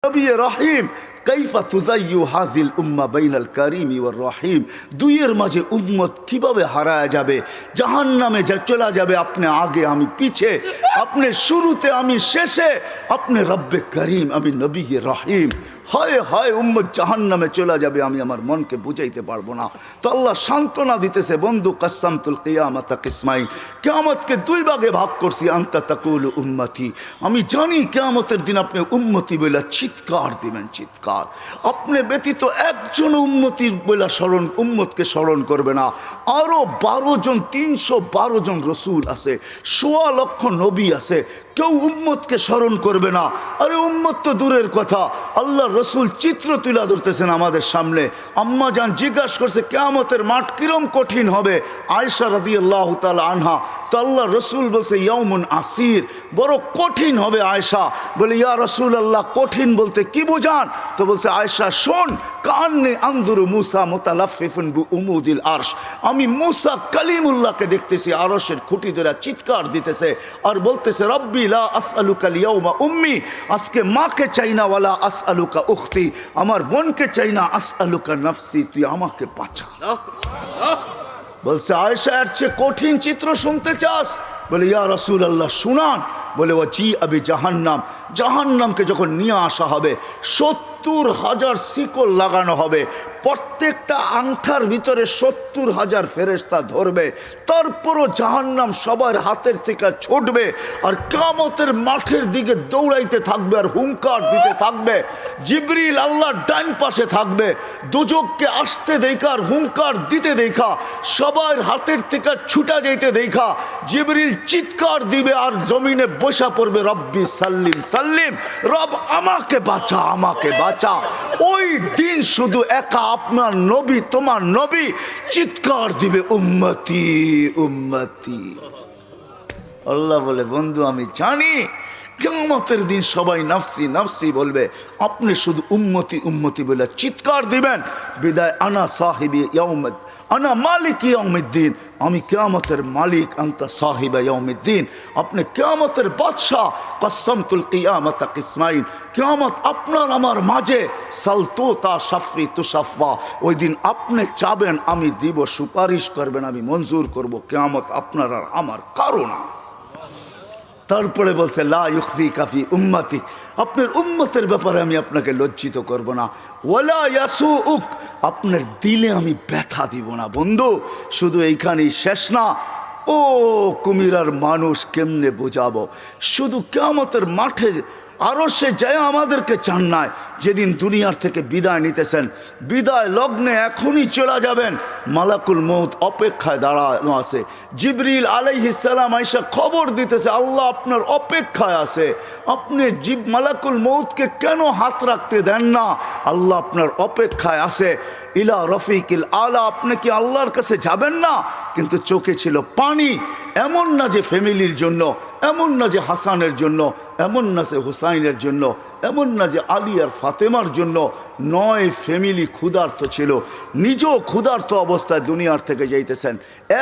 নবী রহিম কাইফা তুযায়্যু হাযিল উম্মাহ বাইনাল কারীমি ওয়ার রহিম। দুইয়ের মাঝে উম্মত কিভাবে হারায় যাবে, জাহান্নামে চলে যাবে। আপনি আগে, আমি পিছে, আপনি শুরুতে, আমি শেষে, আপনি রব্বে করিম, আমি নবী রহিম। হয় হয় উম্মত জাহান্নামে চলে যাবে, আমি আমার মনকে বুঝাইতে পারবো না। তো আল্লাহ সান্ত্বনা দিতেছে, বন্ধু কাসসামতুল কিয়ামাতা কিসমাইন, কিয়ামতকে দুই ভাগে ভাগ করছি। আনতা তাকুলু উম্মতি, আমি জানি কিয়ামতের দিন আপনি উম্মতি বলে চিৎকার দিবেন, চিৎকার। আপনি ব্যতীত একজন উম্মতির বলে উম্মতকে স্মরণ করবে না। আরো 12 জন, 312 জন রসুল আছে, 1.25 লক্ষ নবী আছে, কেউ উম্মতকে স্মরণ করবে না। আরে উম্মত তো দূরের কথা, আল্লাহ রসুল চিত্র তুলে ধরতেছেন আমাদের সামনে। আম্মা জান জিজ্ঞাসা করছে কিয়ামতের মাঠ কিরম কঠিন হবে, আয়েশা রাদিয়াল্লাহু তাআলা আনহা। তো আল্লাহ রসুল বলছে ইয়াউমুন আসির, বড় কঠিন হবে আয়েশা। বলে ইয়া রাসূলুল্লাহ, কঠিন বলতে কি বুঝান? তো বলছে আয়েশা শোন, কান্নি আনজুরু মুসা মুতালাফফিফুন বিউমুদিল আরশ, আমি মুসা কালিমুল্লাহকে দেখতেছি আরশের খুঁটি ধরে চিৎকার দিতেছে আর বলতেছে রব্বি লা আসআলুকা লিয়াউমা উম্মি, আজকে মাকে চাই না, ওয়ালা আসআলুকা উখতি, আমার বোনকে চাই না, আসআলুকা নাফসি, তুই আমাকে বাঁচা। বলছে আয়েশা এর চেয়ে কঠিন চিত্র শুনতে চাস? বলে ইয়া রাসূলুল্লাহ শুনান। বলে ওয়াজি আবি জাহান্নাম, জাহান্নামকে যখন নিয়ে আসা হবে 70,000 শিকল লাগানো হবে, প্রত্যেকটা আংটার ভিতরে 70,000 ফেরেশতা ধরবে, তারপরও জাহান্নাম সবার হাতের থেকে ছুটবে আর কিয়ামতের মাঠের দিকে দৌড়াইতে থাকবে আর হুঙ্কার দিতে থাকবে। জিবরিল আল্লাহর ডান পাশে থাকবে, দুজককে আসতে দেখা আর হুঙ্কার দিতে দেখা, সবার হাতের থেকে ছুটা যেতে দেখা জিবরিল চিৎকার দিবে আর জমিনে বসা পড়বে, রব্বি সাল্লিম সাল্লিম, রব আমাকে বাঁচা, আমাকে বাঁচা। ওই দিন শুধু একা আপনার নবী, তোমার নবী চিৎকার দিবে উম্মতি উম্মতি। আল্লাহ বলে বন্ধু আমি জানি কিয়ামতের দিন সবাই নাফসি নাফসি বলবে, আপনি শুধু উম্মতি উম্মতি বলে চিৎকার দিবেন। বিদায় আনা সাহিবি ইয়াউমিদ, আনা মালিক ইয়াউমিদ্দিন, আমি কিয়ামতের মালিক, আনতা সাহিবা ইয়াউমিদ্দিন, আপনি কিয়ামতের বাদশা। কাসসামতুল কিয়ামাতা কিসমাইন, কিয়ামত আপনার আমার মাঝে, সালতুতা শাফি তুশাফা, ওই দিন আপনি চাবেন আমি দিব, সুপারিশ করবেন আমি মঞ্জুর করব, কিয়ামত আপনার আর আমার কারো না। তারপরে বলছে লা ইউখজিকা ফি উম্মতি, আপনার উম্মতের ব্যাপারে আমি আপনাকে লজ্জিত করব না। ওয়ালা ইয়াসুউক, আপনার দিলে আমি ব্যথা দিব না। বন্ধু শুধু এইখানেই শেষ না, ও কুমিরার মানুষ কেমনে বোঝাবো, শুধু কিয়ামতের মাঠে আরো সে যায় আমাদেরকে চান নাই, যেদিন দুনিয়ার থেকে বিদায় নিতেছেন, বিদায় লগ্নে এখনই চলে যাবেন, মালাকুল মউত অপেক্ষায় দাঁড়ানো আছে। জিবরিল আলাইহিস সালাম আয়েশা খবর দিতেছে আল্লাহ আপনার অপেক্ষায় আছে, আপনি মালাকুল মউতকে কেন হাত রাখতে দেন না? আল্লাহ আপনার অপেক্ষায় আছে। ইলা রফিকিল আলা, আপনি কি আল্লাহর কাছে যাবেন না? কিন্তু চোখে ছিল পানি। এমন না যে ফ্যামিলির জন্য, এমন না যে হাসানের জন্য, এমন না যে হুসাইনের জন্য, এমন না যে আলী আর ফাতেমার জন্য, 9 ফ্যামিলি ক্ষুধার্ত ছিল, নিজেও ক্ষুধার্ত অবস্থায় দুনিয়ার থেকে যাইতেছেন।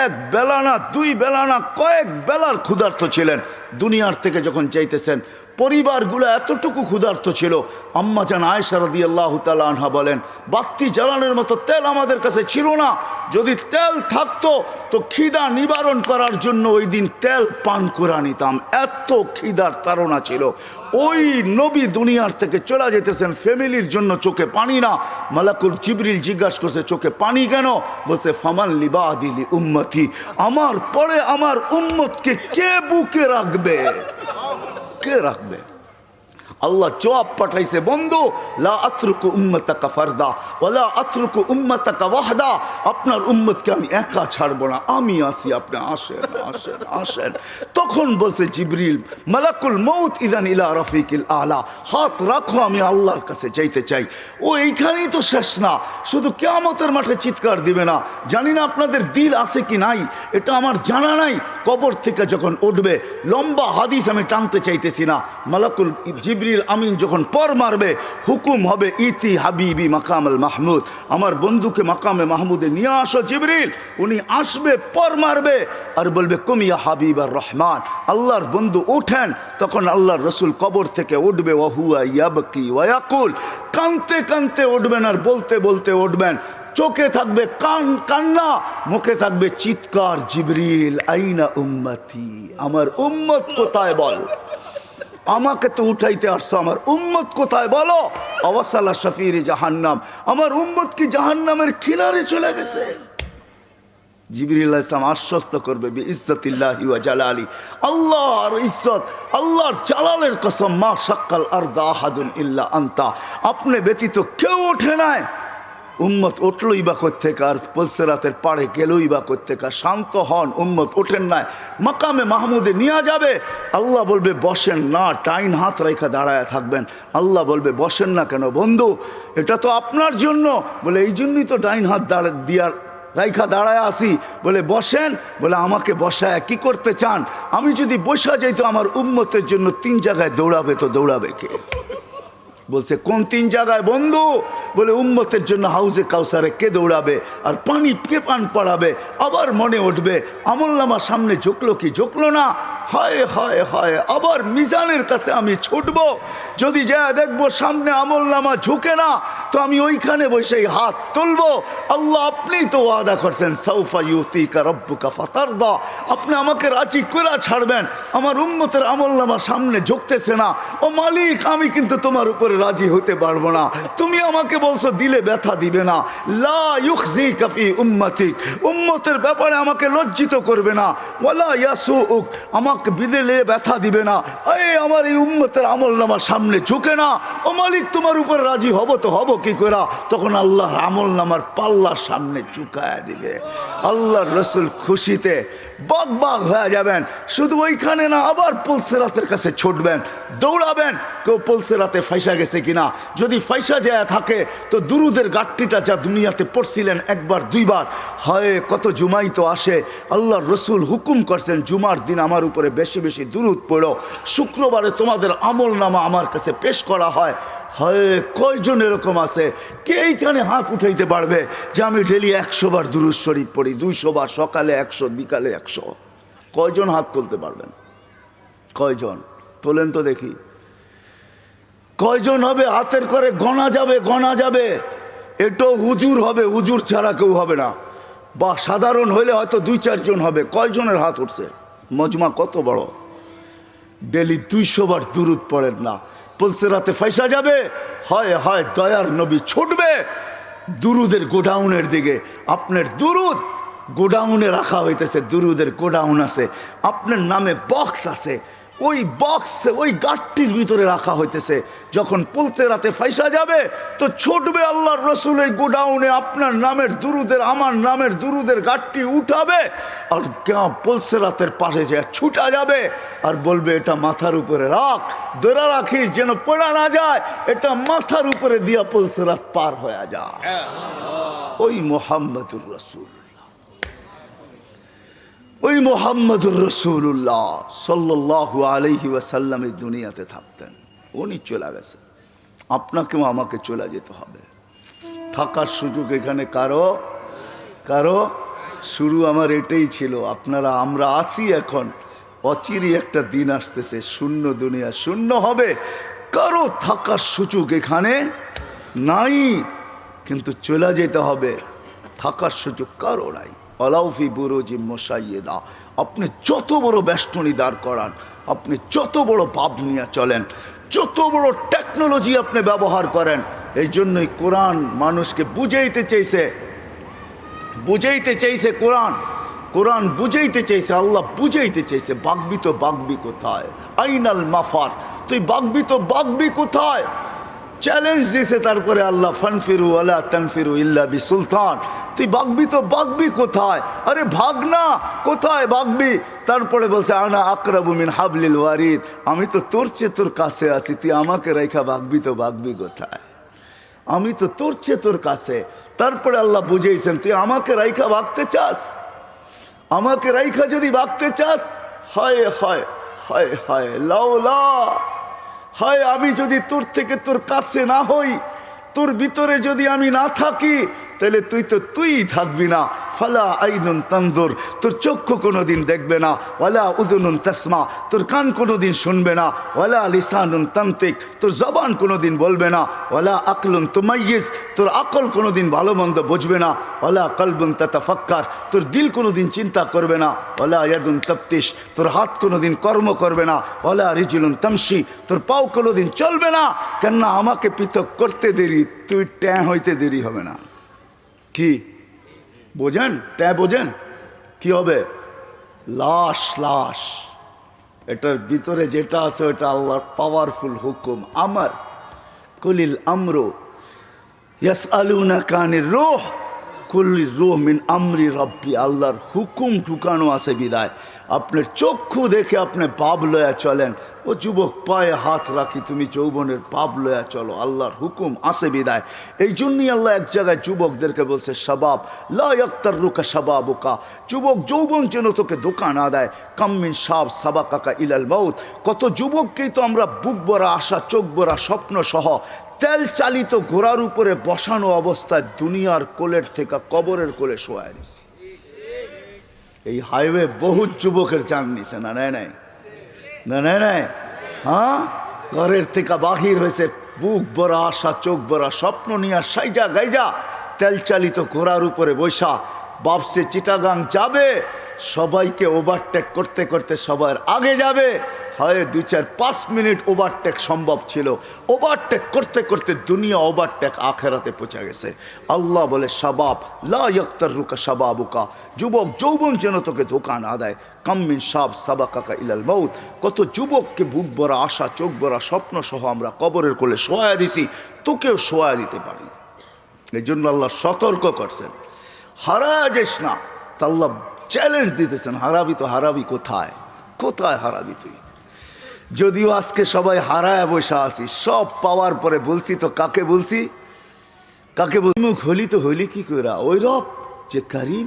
এক বেলা না, 2 বেলা না, কয়েক বেলার ক্ষুধার্ত ছিলেন। দুনিয়ার থেকে যখন যাইতেছেন পরিবারগুলো এতটুকু ক্ষুধার্ত ছিল। আম্মা জান আয়েশা রাদিয়াল্লাহু তাআলা আনহা বলেন বাতি জ্বালানোর মতো তেল আমাদের কাছে ছিল না, যদি তেল থাকতো তো খিদা নিবারণ করার জন্য ওই দিন তেল পান করে নিতাম, এত খিদার তাড়না ছিল। ওই নবী দুনিয়ার থেকে চলে যেতেছেন, ফ্যামিলির জন্য চোখে পানি না। মালাকুল জিবরিল জিজ্ঞাসা করছে চোখে পানি কেন? বলছে ফামান লিবাদিলি উম্মতি, আমার পরে আমার উম্মতকে কে বুকে রাখবে, কে রাখবে? আল্লাহ জবাব পাঠাইছে বন্ধু লা আতরুকু উম্মাতাকা ফারদা ওয়ালা আতরুকু উম্মাতাকা ওয়াহদা, আপনার উম্মতকে আমি একা ছাড়বো না, আমি আসি, আপনি আসেন আসেন আসেন। তখন বলছে জিবরিল মালাকুল মউত ইদান ইলা রফিকিল আলা, হাত রাখো আমি আল্লাহর কাছে যাইতে চাই। ও এইখানেই তো শেষ না, শুধু কিয়ামতের মাঠে চিৎকার দিবে না। জানি না আপনাদের দিল আছে কি নাই, এটা আমার জানা নাই। কবর থেকে যখন উঠবে, লম্বা হাদিস আমি টানতে চাইতেছি না, মালাকুল জিবরিল জিবরিল আমিন যখন পর মারবে, হুকুম হবে ইতি হাবিবি মাকাম আল মাহমুদ, আমার বন্ধুকে মাকামে মাহমুদে নিয়ে আসো জিবরিল। উনি আসবে, পর মারবে আর বলবে কুমিয়া হাবিব আর রহমান, আল্লাহর বন্ধু ওঠেন। তখন আল্লাহর রসুল কবর থেকে উঠবে, ওয়াহুয়া ইয়াবকি ওয়ায়াকুল, কানতে কানতে উঠবেন আর বলতে বলতে উঠবেন। চোখে থাকবে কান্না, মুখে থাকবে চিৎকার, জিবরিল আইনা উম্মতি, আমার উম্মত কোথায় বল, আমাকে তো উঠাইতে আসছো, আমার উম্মত কোথায় বলো। অবসালা শফির জাহান্নাম, আমার উম্মত কি জাহান্নামের কিনারে চলে গেছে। জিবরিল আলাইহিস সালাম আশ্বস্ত করবে বিইজ্জতিল্লাহি ওয়া জালালি, আল্লাহর ইজ্জত, আল্লাহর জালালের কসম, মা শাক্কাল আরদা আহাদুন ইল্লা আনতা, আপনি ব্যতীত কেউ ওঠে নাই। উম্মত উঠলই বা কোত্থেকে, আর পুলসিরাতের পাড়ে গেলই বা কোত্থেকে। শান্ত হন, উম্মত ওঠেন নাই, মাকামে মাহমুদে নিয়ে যাবে। আল্লাহ বলবে বসেন না, ডাইন হাত রেখা দাঁড়ায় থাকবেন। আল্লাহ বলবে বসেন না কেন বন্ধু, এটা তো আপনার জন্য। বলে এই জন্যই তো ডাইন হাত দিয়ার রাইখা দাঁড়ায় আসি। বলে বসেন। বলে আমাকে বসায় কি করতে চান? আমি যদি বসা যাই তো আমার উম্মতের জন্য 3 জায়গায় দৌড়াবে, তো দৌড়াবে কে? বলছে কোন 3 জায়গায় বন্ধু? বলে উম্মতের জন্য হাউজে কাউসারে কে দৌড়াবে, আর পানি কে পান পড়াবে। আবার মনে উঠবে আমলনামা সামনে ঝুঁকলো কি ঝুঁকলো না, হায় হায় হায়, আবার মিজানের কাছে আমি ছুটবো, যদি যা দেখবো সামনে আমলনামা ঝুঁকে না, তো আমি ওইখানে বসেই হাত তুলবো। আল্লাহ আপনি তো ওয়াদা করছেন সাউফা ইউতিকা রব্বুকা ফাতারদা, আপনি আমাকে রাজি করে ছাড়বেন। আমার উম্মতের আমলনামা সামনে ঝুঁকতেছে না, ও মালিক আমি কিন্তু তোমার উপরে রাজি হতে পারবো না। তুমি আমাকে বলছো দিলে ব্যথা দিবে না, লা ইউখজিকা ফি উম্মতিক, উম্মতের ব্যাপারে আমাকে লজ্জিত করবে না, ওয়ালা ইয়াসুউক, আমাকে বিদেলে ব্যথা দিবে না। এই আমার এই উম্মতের আমলনামা সামনে ঝুঁকে না, ও মালিক তোমার উপরে রাজি হব তো হব কি করে? তখন আল্লাহর আমলনামার পাল্লার সামনে ঝুঁকায় দিবে। আল্লাহর রসুল খুশিতে বাগ বাগ হয়ে যাবেন। শুধু ওইখানে না, আবার পুলসিরাতের কাছে ছুটবেন, দৌড়াবেন, কেউ পুলসিরাতে ফাইসা গেছে কিনা। যদি ফাইসা যায় থাকে তো দুরুদের গাট্টিটা যা দুনিয়াতে পড়ছিলেন একবার দুইবার, হয় কত জুমাই তো আসে। আল্লাহর রসুল হুকুম করছেন জুমার দিন আমার উপরে বেশি বেশি দুরুদ পড়ো, শুক্রবারে তোমাদের আমলনামা আমার কাছে পেশ করা হয়। হয় কয়জন এরকম আছে কে এইখানে হাত উঠাইতে পারবে যে আমি ডেলি 100 বার দুরুদ শরীফ পড়ি, 200 বার, সকালে 100, বিকালে 100? কয়জন হাত তুলতে পারবেন? কয়জন তোলেন তো দেখি, কয়জন হবে? হাতের করে গণা যাবে, গণা যাবে। এটাও হুজুর হবে, হুজুর ছাড়া কেউ হবে না, বা সাধারণ হইলে হয়তো 2-4 জন হবে। কয়জনের হাত উঠছে? মজমা কত বড়, ডেলি 200 বার দুরুদ পড়েন না, পুলসিরাতে ফাইসা যাবে। হয় হয় দয়ার নবী ছুটবে দুরুদের গোডাউনের দিকে। আপনার দুরুদ গোডাউনে রাখা হইতেছে, দুরুদের গোডাউন আছে, আপনার নামে বক্স আছে, ওই বক্সে ওই গাঠটির ভিতরে রাখা হইতেছে। যখন পুলসিরাতে ফাইসা যাবে তো ছুটবে আল্লাহর রসুলের গোডাউনে, আপনার নামের দুরুদের, আমার নামের দুরুদের গাঠটি উঠাবে, আর পুলসিরাতের পাশে যে ছুটা যাবে আর বলবে এটা মাথার উপরে রাখ, ধরে রাখিস যেন পড়া না যায়, এটা মাথার উপরে দিয়া পুলসিরাত পার হয়ে যায়। ওই মুহাম্মদুর রাসূল, ওই মুহাম্মদুর রাসূলুল্লাহ সাল্লাল্লাহু আলাইহি ওয়াসাল্লাম এই দুনিয়াতে থাকতেন, উনি চলে গেছে, আপনাকেও আমাকে চলে যেতে হবে। থাকার সুযোগ এখানে কারো কারো শুরু আমার এটাই ছিল। আপনারা আমরা আসি এখন, অচিরই একটা দিন আসতেছে, শূন্য দুনিয়া শূন্য হবে, কারো থাকার সুযোগ এখানে নাই, কিন্তু চলে যেতে হবে, থাকার সুযোগ কারো নাই। আলাউফি বুরুজি মুশাইয়্যিদা, আপনি যত বড় বেষ্টনী দাঁড় করান, আপনি যত বড় পাপ নিয়ে চলেন, যত বড় টেকনোলজি আপনি ব্যবহার করেন, এই জন্যই কোরআন মানুষকে বুঝাইতে চাইছে, কোরআন বুঝাইতে চাইছে, আল্লাহ বুঝাইতে চাইছে। বাগবি তো বাগবি কোথায়, আইনাল মাফার, তুই বাগবি তো বাগবি কোথায়? চ্যালেঞ্জ দিয়েছে তারপরে আল্লাহ, ফানফিরু ওয়ালা তানফিরু ইল্লা বিসুলতান, তুই বাগবি তো বাগবি কোথায়? আরে ভাগ না, কোথায় বাগবি? তারপরে বলছে আনা আকরাবু মিন হাবলিল ওয়ারিদ, আমি তো তোর চেয়ে তোর কাছে আছি, তুই আমাকে রেখা বাগবি তো বাগবি কোথায়? আমি তো তোর চেয়ে তোর কাছে। তারপরে আল্লাহ বুঝেছেন তুই আমাকে রাইখা ভাগতে চাস, আমাকে রাইখা যদি ভাগতে চাস, হায় হায় হায় হায় লাউলা হয় আমি যদি তোর থেকে তোর কাছে না হই, তোর ভিতরে যদি আমি না থাকি, তাহলে তুই থাকবি না। ফালা আইনুন তানজুর, তোর চক্ষু কোনোদিন দেখবে না। ওয়ালা উযুনুন তাসমা, তোর কান কোনোদিন শুনবে না। ওয়ালা লিসানুন তানতিক, তোর জবান কোনোদিন বলবে না। ওয়ালা আকলুন তুমাইয়িজ, তোর আকল কোনোদিন ভালো মন্দ বুঝবে না। ওয়ালা কলবুন তাতাফাক্কার, তোর দিল কোনোদিন চিন্তা করবে না। ওয়ালা ইয়াদুন তাফতিশ, তোর হাত কোনোদিন কর্ম করবে না। ওয়ালা রিজলুন তামশি, তোর পাও কোনোদিন চলবে না। কেননা আমাকে পৃথক করতে দেরি, তুই ট্যাঁ হইতে দেরি হবে না। কি বোঝেন? ট্যাঁ বোঝেন? কি হবে? লাশ। লাশ, এটার ভিতরে যেটা আছে ওটা আল্লাহর পাওয়ারফুল হুকুম। আমার কুলিল আমরু ইয়াসআলুনাকা আনির রূহ কুলির রূহ মিন আমরি রব্বি, আল্লাহর হুকুম ঢুকানো আছে বিদায় আপনার চক্ষু দেখে আপনি পাপ লয়া চলেন। ও যুবক, পায়ে হাত রাখি, তুমি যৌবনের পাপ লয়া চলো, আল্লাহর হুকুম আছে বিদায়। এই জন্যই আল্লাহ এক জায়গায় যুবকদেরকে বলছে, শাবাব লা ইয়াক্তাররুকা শাবাবুকা, যুবক যৌবন যেন তোকে ধোঁকা না দেয়। কাম্মিন শাব সাবাকাকা ইলাল মাউত, কত যুবককেই তো আমরা বুক ভরা আশা, চোখ ভরা স্বপ্ন সহ তেল চালিত ঘোড়ার উপরে বসানো অবস্থায় দুনিয়ার কোলের থেকে কবরের কোলে শোয়ায় দিছি। এই হাইওয়ে বহুত যুবকের জান নিছে না, নেয় নাই? না নেয় নাই? হ্যাঁ, ঘরের থেকে বাহির হয়েছে বুক ভরা আশা, চোখ ভরা স্বপ্ন নিয়ে সাইজা গাইজা তেল চালিত ঘোড়ার উপরে বৈশা বাপসে চিটাগাং যাবে। সবাইকে ওভারটেক করতে করতে সবার আগে যাবে। হয় 2-4-5 মিনিট ওভারটেক সম্ভব ছিল, ওভারটেক করতে করতে দুনিয়া ওভারটেক আখেরাতে পৌঁছে গেছে। আল্লাহ বলে, শাবাব লা ইয়াক্তাররুকা শাবাবুকা, যুবক যৌবন যেন তোকে ধোঁকা না দেয়। কাম্মিন শাব সাবাকাকা ইলাল মাউত, কত যুবককে বুক ভরা আশা, চোখ ভরা স্বপ্ন সহ আমরা কবরের কোলে শোয়া দিছি, তোকেও শোয়া দিতে পারি। এই জন্য আল্লাহ সতর্ক করছেন, হারা যাস না। তা আল্লাহ চ্যালেঞ্জ দিতেছেন, হারাবি তো হারাবি কোথায়? কোথায় হারাবি তুই? যদিও আজকে সবাই হারায় বসে আসি, সব পাওয়ার পরে বলছি তো কাকে বলছি? কাকে বিমুখ হলি তো হইলি কি করে? ওই রব যে করিম,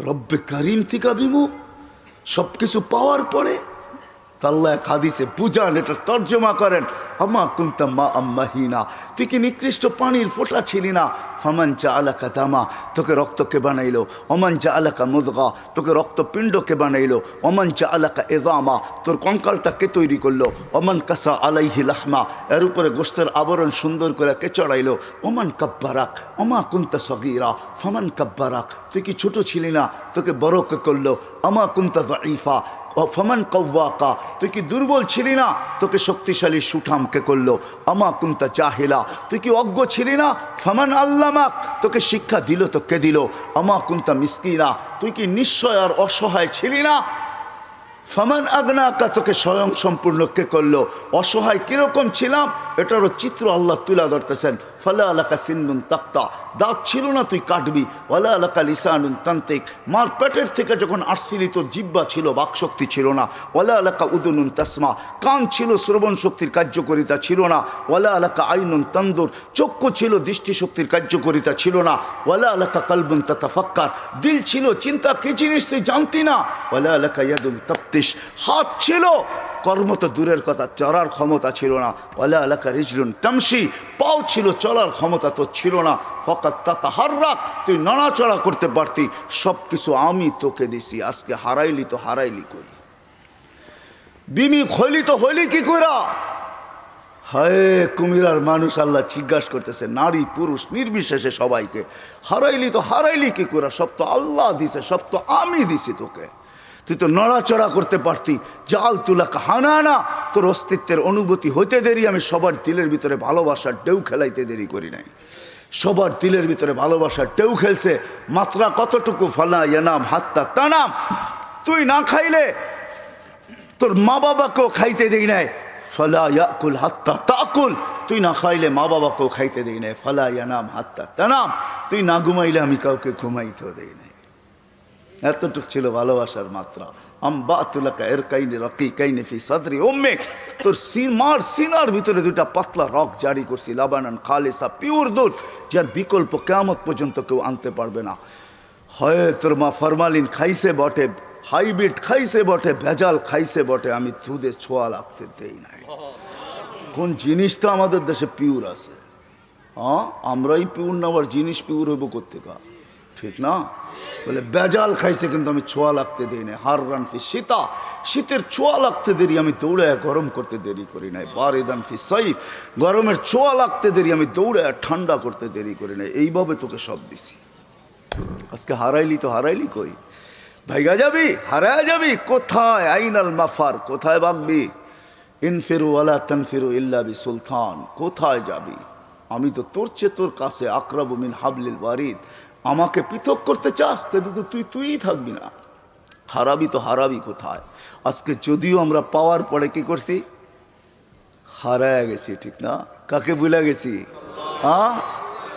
রব্বে করিম থেকে বিমুখ, সব কিছু পাওয়ার পরে। আল্লাহ এক হাদিসে বুঝান, এটা তর্জমা করেন, আমা কুনতা মা আম্মাহিনা, তুই কি নিকৃষ্ট পানির ফোঁটা ছিলি না? ফামান জাআলাকা দামা, তোকে রক্তকে বানাইলো। ওমান জাআলাকা মুদগা, তোকে রক্তপিণ্ডকে বানাইলো। ওমান জাআলাকা ইযামা, তোর কঙ্কালটাকে তৈরি করলো। ওমান কাসা আলাইহি লাহমা, এর উপরে গোশতের আবরণ সুন্দর করে কে চড়াইলো। ওমান কাব্বারাক আমা কুনতা সগীরা ফামান কাব্বারাক, তুই কি ছোট ছিলি না? তোকে বড়কে করলো। আমা কুনতা যায়ীফা ফমান কওয়াকা, তুই কি দুর্বল ছিলি না? তোকে শক্তিশালী সুঠামকে করলো। আমা কুনতা জাহিলা, তুই কি অজ্ঞ ছিলি না? ফমান আল্লামাক, তোকে শিক্ষা দিল তো কে দিল? আমা কুনতা মিসকিনা, তুই কি নিশ্চয় আর অসহায় ছিলি না? ফমান আগনাকা, তোকে স্বয়ং সম্পূর্ণ কে করলো? অসহায় কিরকম ছিলাম এটারও চিত্র আল্লাহ তুলা ধরতেছেন। ফালা আলাকা সিন্নুন তাক্তা, দাঁত ছিল না তুই কাটবি। ওয়ালা আলাকা লিসানুন তান্তিক, মার পেটের থেকে যখন আসছিলি তোর জিহ্বা ছিল, বাকশক্তি ছিল না। ওয়ালা আলাকা উদুনুন তাসমা, কান ছিল, শ্রবণ শক্তির কার্যকরিতা ছিল না। ওয়ালা আলাকা আইনুন তানদুর, চক্ষু ছিল, দৃষ্টিশক্তির কার্যকরিতা ছিল না। ওয়ালা আলাকা কলবুন তাতাফাক্কার, দিল ছিল, চিন্তা কি জিনিস তুই জানতি না। ওয়ালা আলাকা ইয়াদুন তাফতিশ, হাত ছিল, কর্ম তো দূরের কথা, চলার ক্ষমতা ছিল না। ওয়ালা আলাকা রিজলুন তামশি, পাও ছিল, চলার ক্ষমতা তো ছিল না। ফাকাত তাতাহাররাক, তুই নড়াচড়া করতে পারতি। সব কিছু আমি তোকে দিছি, আজকে হারাইলি তো হারাইলি করি। বিমি হইলি তো হইলি কি কইরা? হায় কুমিরার মানুষ আল্লাহ জিজ্ঞাসা করতেছে, নারী পুরুষ নির্বিশেষে সবাইকে, হারাইলি তো হারাইলি কি কইরা? সব তো আল্লাহ দিছে, সব তো আমি দিছি তোকে। তুই তো নড়াচড়া করতে পারতি। জাল তুলা কাহানা, তোর অস্তিত্বের অনুভূতি হইতে দেরি, আমি সবার দিলের ভিতরে ভালোবাসার ঢেউ খেলাইতে দেরি করি নাই। সবার দিলের ভিতরে ভালোবাসার ঢেউ খেলছে। মাত্রা কতটুকু? ফালা ইয়ানাম হাত্তা তানাম, তুই না খাইলে তোর মা বাবাকেও খাইতে দেই নাই। ফালা ইয়াকুল হাত্তা তাকুল, তুই না খাইলে মা বাবাকেও খাইতে দেই নাই। ফালা ইয়ানাম হাত্তা তানাম, তুই না ঘুমাইলে আমি কাউকে ঘুমাইতেও দেই নাই। এতটুক ছিল ভালোবাসার মাত্রা। আম্বাতুলাকা এরকাইনি রাকিকাইনি ফি সাদরি উম্মিক, তোর মার সিনার ভিতরে দুটা পাতলা রক জারি করছি, লাবানান খালিসা, পিওর দুধ, যার বিকল্প কিয়ামত পর্যন্ত কেউ আনতে পারবে না। হয় তোর মা ফরমালিন খাইছে বটে, হাইব্রিড খাইছে বটে, ভেজাল খাইছে বটে, আমি দুধে ছোঁয়া লাগতে দেই নাই। কোন জিনিসটা আমাদের দেশে পিওর আছে? হ্যাঁ, আমরাই পিওর না, আবার জিনিস পিওর হইব কোত্থেকা? ঠিক না? বলে বেজাল খাইছে কিন্তু আমি ছোঁয়া লাগতে দিই নাই। হার রান ফি শীতা, শীতের ছোঁয়া লাগতে দেরি আমি দৌড়ে গরম করতে দেরি করি নাই। বারিদান ফি সাইফ, গরমের ছোঁয়া লাগতে দেরি আমি দৌড়ে ঠান্ডা করতে দেরি করি নাই। এইভাবে তোকে সব দিছি। আজকে হারাইলি তো হারাইলি কই? ভাইগা যাবি, হারায় যাবি কোথায়? আইনাল মাফার, কোথায় ভাগবি? ইনফিরু ওয়ালা তানফিরু ইল্লা বি সুলতান, কোথায় যাবি? আমি তো তোর চেয়ে তোর কাছে আকরাবু মিন হাবলিল ওয়ারিদ। আমাকে পৃথক করতে চাস তাহলে তো তুই থাকবি না। হারাবি তো হারাবি কোথায়? আজকে যদিও আমরা পাওয়ার পরে কি করছি, হারায় গেছি। ঠিক না? কাকে ভুলে গেছি? হ্যাঁ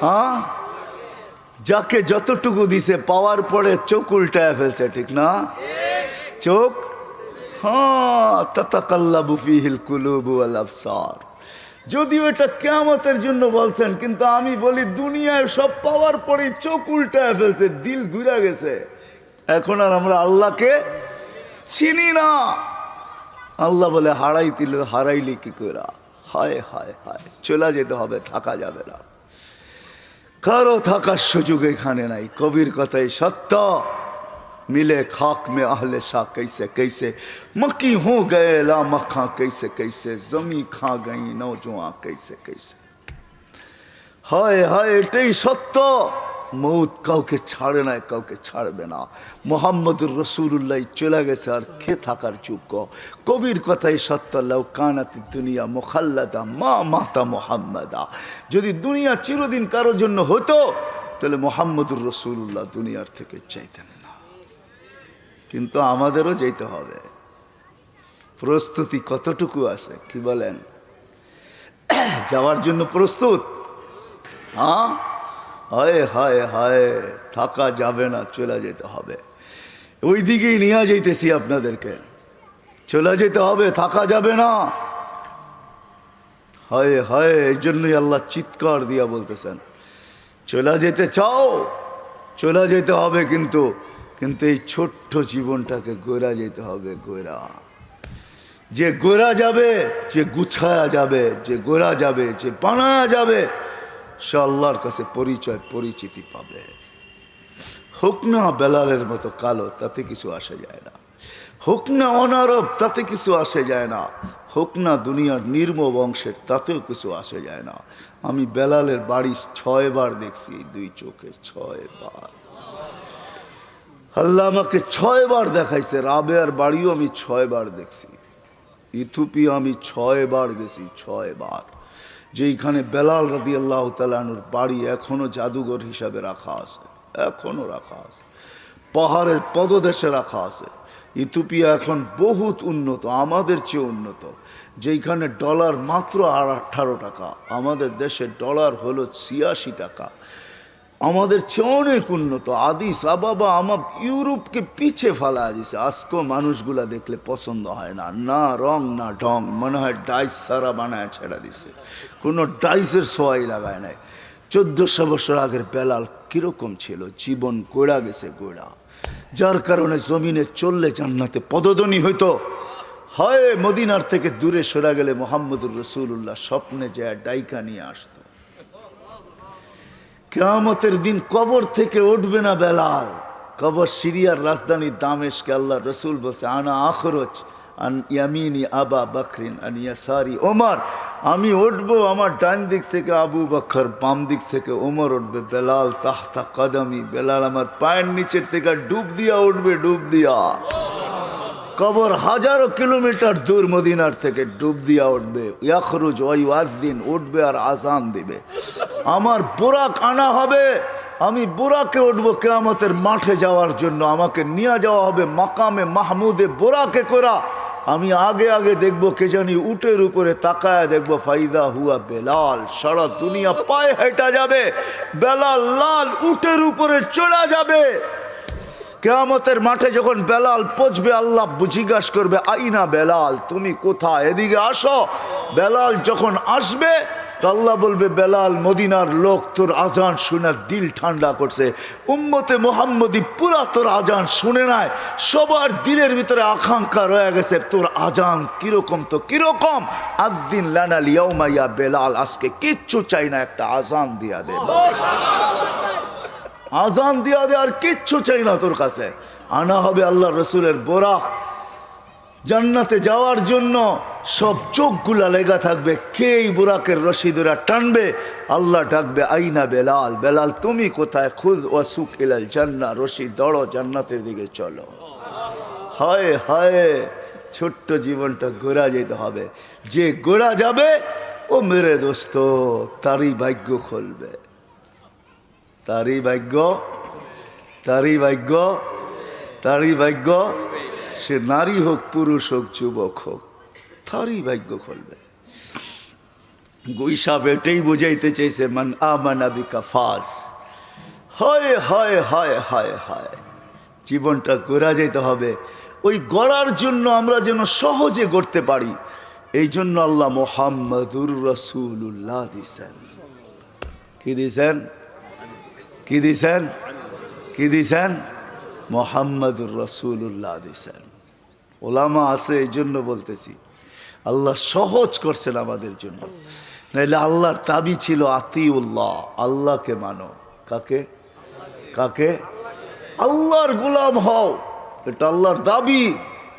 হ্যাঁ, যাকে যতটুকু দিছে পাওয়ার পরে চোখ উল্টায় ফেলছে। ঠিক না? চোখ, হ্যাঁ, তাতাকাল্লাবু ফিহিল কুলুবু ওয়াল আবসার। যদিও এটা কিয়ামতের জন্য বলছেন, কিন্তু আমি বলি দুনিয়ায় সব পাওয়ার পরে চোখ উল্টায় ফেলছে, দিল ঘুরে গেছে। এখন আর আমরা আল্লাহকে চিনি না। আল্লাহ বলে হারাইলি কি করে? হায় হায় হায়, চলে যেতে হবে, থাকা যাবে না। কারো থাকার সুযোগ এখানে নাই। কবির কথাই সত্য, मिले खाक में अहले शाह कैसे कैसे, मक्की हो गए ला मक्खा कैसे कैसे, जमी खा गई नौजवां कैसे कैसे। हाय हाय, एटाई सत्य। मौत কাউকে ছাড়ে না, কাউকে ছাড়বে না। মুহাম্মদুর রাসূলুল্লাহ চলে গেছে, আর কে থাকার যোগ্য? কবির কথাই সত্য, লাউ কানাত দুনিয়া মুখাল্লাদা মা মাতা মুহাম্মাদা। যদি দুনিয়া চিরদিন কারোর জন্য হতো তাহলে মুহাম্মদুর রাসূলুল্লাহ দুনিয়ার থেকে চাইতেন না। কিন্তু আমাদেরও যেতে হবে। প্রস্তুতি কতটুকু আছে কি বলেন? যাওয়ার জন্য প্রস্তুত? হ্যাঁ, হায় হায় হায়, থাকা যাবে না, চলে যেতে হবে। ওই দিকেই নিয়ে যাইতেছি আপনাদেরকে, চলে যেতে হবে, থাকা যাবে না। হায় হায়, এই জন্যই আল্লাহ চিৎকার দিয়া বলতেছেন, চলে যেতে চাও, চলে যেতে হবে, কিন্তু কিন্তু এই ছোট্ট জীবনটাকে গোরা যেতে হবে। গোরা, যে গোরা যাবে, যে গুছায়া যাবে, যে গোরা যাবে, যে বানা যাবে, সে আল্লাহর কাছে পরিচয় পরিচিতি পাবে। হোক না বেলালের মতো কালো, তাতে কিছু আসে যায় না। হোক না অনারব, তাতে কিছু আসে যায় না। হোক না দুনিয়ার নির্ম বংশের, তাতেও কিছু আসে যায় না। আমি বেলালের বাড়ি 6 বার দেখছি, 2 চোখে 6 বার। আল্লাহ আমাকে 6 বার দেখাইছে। রাবেয়ার বাড়িও আমি 6 বার দেখছি। ইথিওপিয়া আমি 6 বার গেছি, 6 বার। যেইখানে বেলাল রাদিয়াল্লাহু তাআলা আনহুর বাড়ি এখনো জাদুঘর হিসাবে রাখা আছে, এখনো রাখা আছে, পাহাড়ের পদদেশে রাখা আছে। ইথিওপিয়া এখন বহুত উন্নত, আমাদের চেয়ে উন্নত। যেইখানে ডলার মাত্র 18 টাকা, আমাদের দেশে ডলার হলো 86 টাকা। আমাদের চেয়ে অনেক উন্নত। আদিস আবাবা আমার ইউরোপকে পিছে ফেলা দিছে। আজকেও মানুষগুলা দেখলে পছন্দ হয় না, না রং না ঢং, মনে হয় ডাইস সারা বানায় ছেড়া দিছে, কোনো ডাইসের সোয়াই লাগায় নাই। 1400 বছর আগের বেলাল কিরকম ছিল? জীবন গোড়া গেছে, গোড়া। যার কারণে জমিনে চললে জান্নাতে পদধ্বনি হইতো। হয় মদিনার থেকে দূরে সরা গেলে মুহাম্মদুর রাসূলুল্লাহ স্বপ্নে যায় ডাইকা নিয়ে আসতো। কিয়ামতের দিন কবর থেকে উঠবে না বেলাল। কবর সিরিয়ার রাজধানী দামেস্কে। আল্লাহ রসুল বলছে, আনা আখরজ আন ইয়ামিনি আবা বকরিন আন ইয়াসারি ওমর। আমি উঠবো, আমার ডান দিক থেকে আবু বকর, বাম দিক থেকে ওমর উঠবে। বেলাল তাহতা কদমি, বেলাল আমার পায়ের নিচের থেকে ডুব দিয়া উঠবে, ডুব দিয়া। কবর হাজারো কিলোমিটার দূর মদিনার থেকে, ডুব দিয়া উঠবে। ইয়াখরুজ ওয়া ইউআযিন, উঠবে আর আযান দিবে। আমার বুরাক আনা হবে, আমি বুরাকে উঠবো কিয়ামতের মাঠে যাওয়ার জন্য। আমাকে নিয়ে যাওয়া হবে মাকামে মাহমুদে বুরাকে করা। আমি আগে আগে দেখবো, কে জানি উটের উপরে তাকায় দেখবো, ফাইদা হুয়া বেলাল। সারা দুনিয়া পায়ে হেঁটা যাবে, বেলাল লাল উটের উপরে চলে যাবে। কিয়ামতের মাঠে যখন বেলাল পৌঁছবে, আল্লাহ জিজ্ঞাসা করবে, আইনা বেলাল, তুমি কোথায়? এদিকে আসো। বেলাল যখন আসবে, তো আল্লাহ বলবে বেলাল মদিনার লোক তোর আজান শুনে দিল ঠান্ডা করছে, উম্মতে মুহাম্মদী পুরা তোর আজান শুনে নাই, সবার দিলের ভিতরে আকাঙ্ক্ষা রয়ে গেছে তোর আজান কিরকম, তো কিরকম, আদ্দিন লানাল ইয়াউমা ইয়া বেলাল, আজকে কিচ্ছু চাই না, একটা আজান দিয়া দে, আজান দিয়া দে, আর কিচ্ছু চাই না তোর কাছে। আনা হবে আল্লাহ রসুলের বোরাক, জান্নাতে যাওয়ার জন্য সব চোখগুলা লেগা থাকবে, কে এই বুরাকের রশি ধরে টানবে, আল্লাহ ডাকবে আইনা বেলাল, বেলাল তুমি কোথায়, খুদ ওয়াসুক ইলাল জান্নাহ, রশি দড়ো জান্নাতের দিকে চলো। হায় হায়, ছোট্ট জীবনটা গোড়া যেতে হবে, যে গোড়া যাবে ও মেরে দোস্ত তারই ভাগ্য খুলবে, তারই ভাগ্য, তারই ভাগ্য, তারই ভাগ্য, সে নারী হোক পুরুষ হোক যুবক হোক, তারই ভাগ্য খুলবে। গুইসাব এটাই বুঝাইতে চাইছে, মান আমানা বিকা ফাজ। হায় হায় হায় হায় হায়, জীবনটা গড়া যেতে হবে, ওই গড়ার জন্য আমরা যেন সহজে গড়তে পারি, এই জন্য আল্লাহ মুহাম্মাদুর রাসূলুল্লাহ দিছেন। কি দিছেন, কি দিছেন, কি দিছেন, মুহাম্মাদুর রাসূলুল্লাহ দিছেন। ওলামা আছে এই জন্য বলতেছি, আল্লাহ সহজ করছেন আমাদের জন্য, নাইলে আল্লাহর দাবি ছিল আতিউল্লাহ, আল্লাহকে মানো। কাকে, কাকে, আল্লাহর গোলাম হও, এটা আল্লাহর দাবি।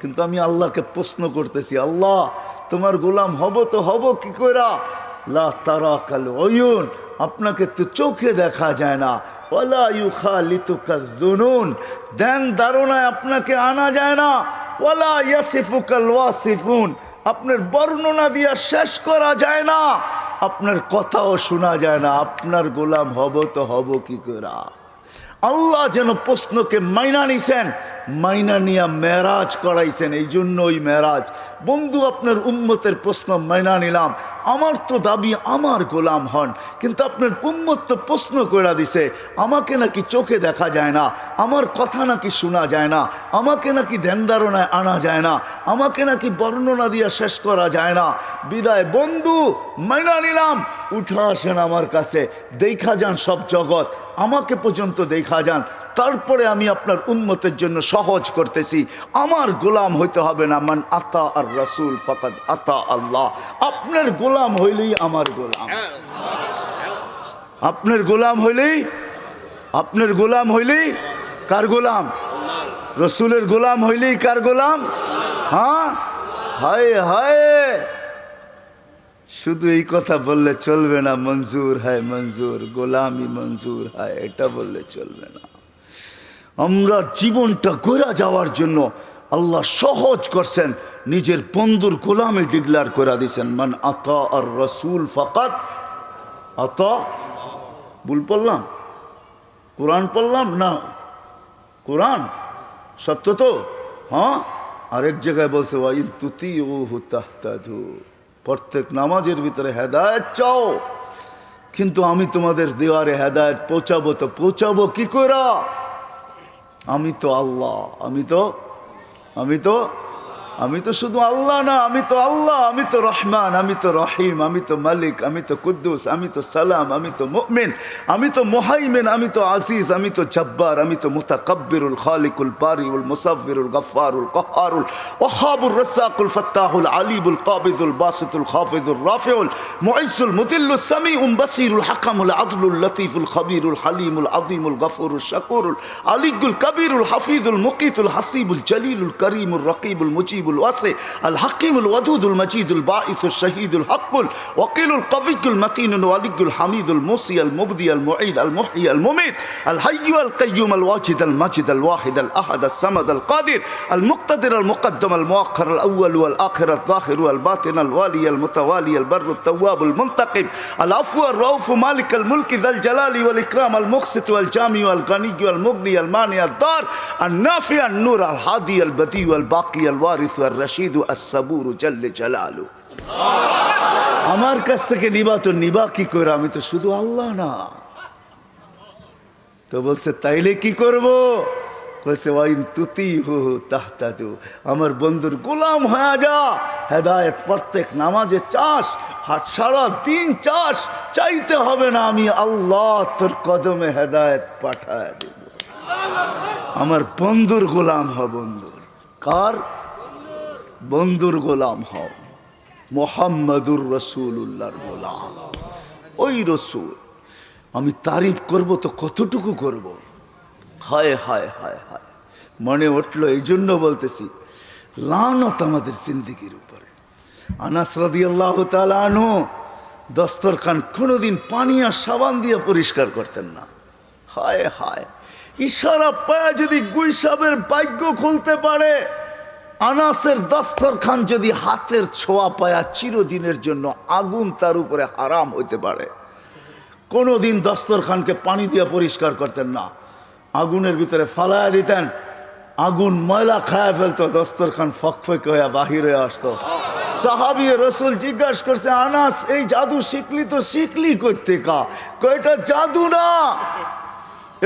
কিন্তু আমি আল্লাহকে প্রশ্ন করতেছি, আল্লাহ তোমার গোলাম হব তো হব কি কইরা, লা তারাকাল উয়ুন, আপনাকে তো চোখে দেখা যায় না, ওয়ালা ইউখালিতুকা যুনুন, ধ্যান ধারণায় আপনাকে আনা যায় না, ওয়ালা ইয়াসিফুকাল ওয়াসিফুন, আপনার বর্ণনা দিয়া শেষ করা যায় না, আপনার কথাও শোনা যায় না, আপনার গোলাম হব তো হব কি করা। আল্লাহ যেন প্রশ্নকে মাইনা নিছেন, মাইনা নিয়া মেরাজ করাইছেন, এই জন্য ওই মেরাজ। বন্ধু আপনার উম্মতের প্রশ্ন মাইনা নিলাম, আমার তো দাবি আমার গোলাম হন, কিন্তু আপনার উম্মত তো প্রশ্ন করে দিছে, আমাকে নাকি চোখে দেখা যায় না, আমার কথা নাকি শোনা যায় না, আমাকে নাকি ধ্যান ধারণায় আনা যায় না, আমাকে নাকি বর্ণনা দিয়া শেষ করা যায় না। বিদায় বন্ধু, মাইনা নিলাম, উঠা আসেন আমার কাছে, দেখা যান সব জগৎ, আমাকে পর্যন্ত দেখা যান, তারপরে আমি আপনার উম্মতের জন্য সহজ করতেছি। আমার গোলাম হইতে হবে না, মান আতা আর রাসূল ফাকাদ আতা আল্লাহ, আপনার গোলাম হইলেই আমার গোলাম, আপনার গোলাম হইলেই, আপনার গোলাম হইলেই কার গোলাম, রসুলের গোলাম হইলেই কার গোলাম। হ্যাঁ, হায় হায়, শুধু এই কথা বললে চলবে না, মঞ্জুর হয় মঞ্জুর, গোলামি মঞ্জুর হয়, এটা বললে চলবে না। আমরা জীবনটা গড়া যাওয়ার জন্য আল্লাহ সহজ করছেন, নিজের বন্ধুর গোলামি ডিক্লেয়ার করে দিয়েছেন, মান আতা আর রাসূল ফাকাদ আতা। ভুল পড়লাম, কোরআন পড়লাম না, কোরআন সত্য তো, হ্যাঁ। আরেক জায়গায় বলছে ওয়াইন তুতিউহু তাহতাদু, প্রত্যেক নামাজের ভিতরে হেদায়েত চাও, কিন্তু আমি তোমাদের দেওয়ারে হেদায়েত পৌঁছাবো, তো পৌঁছাবো কি করে, আমি তো আল্লাহ, আমি তো শুধু আল্লাহ না, আমি তো আল্লাহ, আমি তো রহমান, আমি তো রহিম, আমি তো মালিক, আমি তো কুদ্দুস, আমি তো সালাম, আমি তো মুমিন, আমি তো মুহাইমিন, আমি তো আজিজ, আমি তো জব্বার, আমি তো মুতাকাব্বিরুল খালিকুল বারিউল মুসাব্বিরুল গফফারুল কহ্হারুল ওয়াহাবুর রাজ্জাকুল ফাত্তাহুল আলিমুল কাবিদুল বাসিতুল খাফিজুর রাফিউল মুইজ্জুল মুদিল্লুস সামিউল বাসিরুল হাকামুল আদলুল লতীফুল খবীরুল হালিমুল আযীমুল গফুরুল শাকুরুল আলিকুল কবীরুল হাফিজুল মুকিতুল হাসিবুল জলিলুল করিমুল রকিবুল মুজিব الواسع الحكيم الودود المجيد الباعث الشهيد الحق الوكيل القوي المتين الولي الحميد الموصي المبدي المعيد المحيي المميت الحي القيوم الواجد الماجد الواحد الأحد الصمد القادر المقتدر المقدم المؤخر الأول والآخر الظاهر والباطن الوالي المتوالي البر التواب المنتقم العفو الرؤوف مالك الملك ذا الجلال والإكرام المقسط والجامع والغني والمغني المانع الضار النافع النور الهادي البديع الباقي الوارث الرشيد الصبور جل جلاله। আমার কাছ থেকে নিবা তো নিবা কি করে, আমি তো শুধু আল্লাহ না। তো বলছে তাইলে কি করব, বলছে ওয়াইন তুতিহু তাহতাদু, আমার বন্ধুর গোলাম হয়ে যা, হেদায়েত প্রত্যেক নামাজে চাস, হাট সারা দিন চাস, চাইতে হবে না, আমি আল্লাহ তোর কদমে হেদায়েত পাঠায় দেব। আমার বন্ধুর গোলাম হ, বন্ধুর। কার? বন্ধুর গোলাম হও, মুহাম্মাদুর রাসূলুল্লাহর গোলাম। ওই রসুল আমি তারিফ করব তো কতটুকু করব? হায় হায় হায় হায়, মনে উঠলো, এই জন্য বলতেছি, লানত আমাদের জিন্দেগির উপরে। আনাস রাদিয়াল্লাহু তাআলা আনহু দস্তরখান কোনোদিন পানি আর সাবান দিয়ে পরিষ্কার করতেন না। হায় হায়, ইশারা পায়া যদি গুইসাবের ভাগ্য খুলতে পারে, আনাসের দস্তরখান যদি হাতের ছোঁয়া পায়া চিরদিনের জন্য আগুন তার উপরে হারাম হইতে পারে। কোনোদিন দস্তরখানকে পানি দিয়ে পরিষ্কার করতেন না, আগুনের ভিতরে ফালায়া দিতেন, আগুন ময়লা খায়া ফেলতো, দস্তরখান ফকফক হইয়া বাহির হয়ে আসতো। সাহাবী রসুল জিজ্ঞাসা করছে, আনাস এই জাদু শিখলি তো শিখলি করতে কা? এটা জাদু না,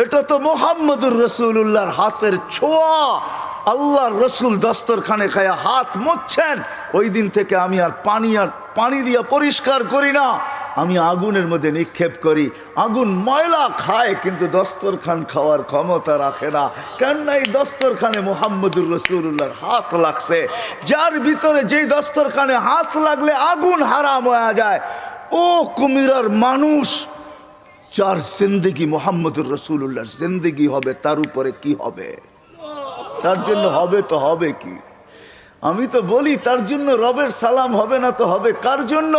এটা তো মুহাম্মদুর রাসূলুল্লাহর হাতের ছোঁয়া। আল্লাহর রসুল দস্তরখানে খায়া হাত মুছছেন, ওই দিন থেকে আমি আর পানি দিয়ে পরিষ্কার করি না, আমি আগুনের মধ্যে নিক্ষেপ করি। আগুন ময়লা খায় কিন্তু দস্তরখান খাওয়ার ক্ষমতা রাখে না। কেননা এই দস্তরখানে মুহাম্মদুর রাসূলুল্লাহর হাত লাগছে। যার ভিতরে যেই দস্তরখানে হাত লাগলে আগুন হারাম হয়ে যায়, ও কুমিরার মানুষ, যার জিন্দেগি মুহাম্মদুর রাসূলুল্লাহর জিন্দেগি হবে, তার উপরে কি হবে? তার জন্য হবে তো হবে কি? আমি তো বলি তার জন্য রবের সালাম হবে না তো হবে কার জন্য?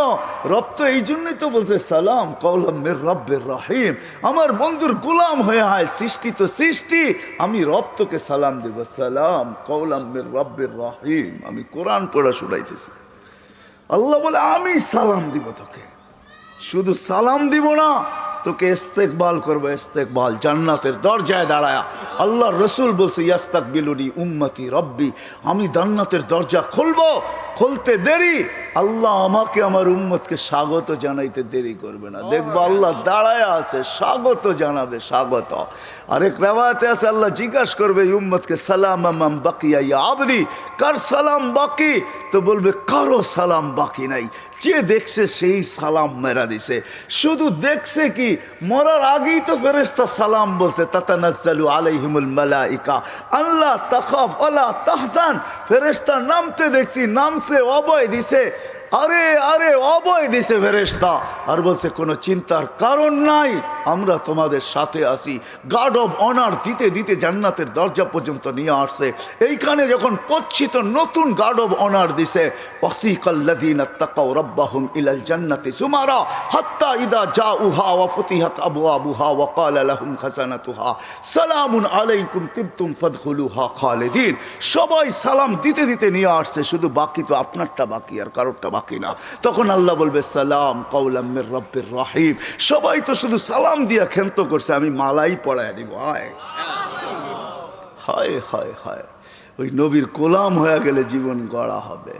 রব তো এই জন্যই তো বলছে সালাম কওলাম মির রব্বির রহিম। আমার বন্ধুর গোলাম হয়ে হয়, সৃষ্টি তো সৃষ্টি, আমি রব তোকে সালাম দেব, সালাম কওলাম মির রব্বির রহিম। আমি কোরআন পড়া শুনাইতেছি, আল্লাহ বলে আমি সালাম দিব তোকে, শুধু সালাম দিব না, তোকে ইস্তেকবাল করবো, ইস্তেকবাল জান্নাতের দরজায় দাঁড়ায়া। আল্লাহ রসুল বলছে ইয়াস্তাকবিলুনি উম্মতি রব্বি, আমি জান্নাতের দরজা খুলবো, খুলতে দেরি আল্লাহ আমাকে আমার উম্মতকে স্বাগত জানাইতে দেরি করবে না। দেখবো আল্লাহ দাঁড়ায় আছে, স্বাগত জানাবে, স্বাগত। আরেক রেওয়ায়েতে আছে আল্লাহ জিজ্ঞাসা করবে উম্মতকে সালাম আম বাকিয়া ইয়া আবদি, কার সালাম বাকি? তো বলবে কারো সালাম বাকি নাই, যে দেখছে সেই সালাম মেরা দিছে। শুধু দেখছে কি, মরার আগেই তো ফেরেশতা সালাম বলছে, তাতানাজ্জালু আলাইহিমুল মালাইকা আল্লাহ তাখাফ ওয়ালা তাহজান। ফেরেশতা নামতে দেখছি, নামছে, অভয় দিছে, আরে আরে অভয় দিছে ফেরেশতা, আর বলছে কোনো চিন্তার কারণ নাই, আমরা তোমাদের সাথে আছি। গার্ড অব অনার দিতে দিতে জান্নাতের দরজা পর্যন্ত নিয়ে আসছে। এইখানে যখন পচ্ছিত নতুন গার্ড অব অনার দিছে, ওয়াসিকাল্লাযীনা তাকাউ রাব্বাহুম ইলাল জান্নাতি যুমারা হাত্তা ইযা জাউহা ওয়া ফুতিহাত আবওয়াবুহা ওয়া ক্বালা লাহুম খাজানাতুহা সালামুন আলাইকুম তিবতুম ফাদখুলুহা খালিদিন। সবাই সালাম দিতে দিতে নিয়ে আসছে, শুধু বাকি তো আপনারটা বাকি, আর কারোরটা বাকি না। তখন আল্লাহ বলবে সালাম কওলাম মির রব্বির রহিম। সবাই তো শুধু সালাম দিয়া ক্ষান্ত করছে, আমি মালাই পড়ায় দিব। হায় হায় হায় হায়, ওই নবীর গোলাম হয়ে গেলে জীবন গড়া হবে।